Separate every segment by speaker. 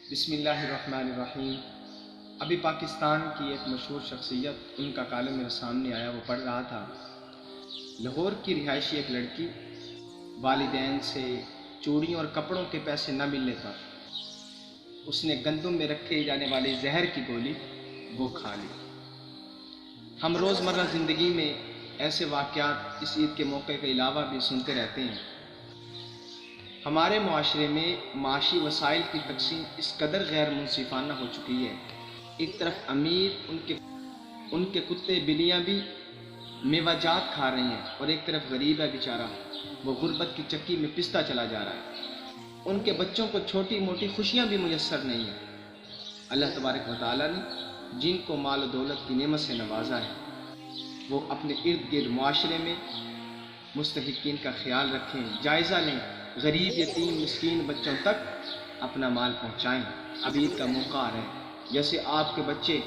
Speaker 1: بسم اللہ الرحمن الرحیم۔ ابھی پاکستان کی ایک مشہور شخصیت، ان کا کالم میرے سامنے آیا، وہ پڑھ رہا تھا۔ لاہور کی رہائشی ایک لڑکی والدین سے چوڑیوں اور کپڑوں کے پیسے نہ ملنے پر اس نے گندم میں رکھے جانے والے زہر کی گولی وہ کھا لی۔ ہم روزمرہ زندگی میں ایسے واقعات اس عید کے موقع کے علاوہ بھی سنتے رہتے ہیں۔ ہمارے معاشرے میں معاشی وسائل کی تقسیم اس قدر غیر منصفانہ ہو چکی ہے۔ ایک طرف امیر ان کے کتے بلیاں بھی میوہ جات کھا رہی ہیں، اور ایک طرف غریب ہے بیچارہ، وہ غربت کی چکی میں پستا چلا جا رہا ہے۔ ان کے بچوں کو چھوٹی موٹی خوشیاں بھی میسر نہیں ہیں۔ اللہ تبارک و تعالیٰ نے جن کو مال و دولت کی نعمت سے نوازا ہے، وہ اپنے ارد گرد معاشرے میں مستحقین کا خیال رکھیں، جائزہ لیں، غریب یتیم مسکین بچوں تک اپنا مال پہنچائیں۔ اب عید کا موقع آ رہا ہے، جیسے آپ کے بچے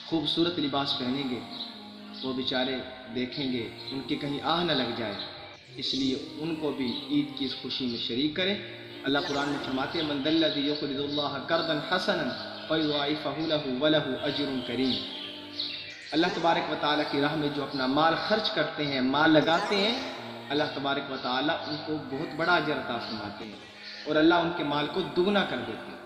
Speaker 1: خوبصورت لباس پہنیں گے، وہ بیچارے دیکھیں گے ان کے کہیں آہ نہ لگ جائے، اس لیے ان کو بھی عید کی اس خوشی میں شریک کریں۔ اللہ قرآن میں فرماتے ہیں، من ذا الذی یقرض اللہ قرضا حسنا فیضاعفہ لہ ولہ اجر کریم۔ اللہ تبارک و تعالیٰ کی راہ میں جو اپنا مال خرچ کرتے ہیں، مال لگاتے ہیں، اللہ تبارک و تعالیٰ ان کو بہت بڑا اجر عطا فرماتے ہیں، اور اللہ ان کے مال کو دگنا کر دیتے ہیں۔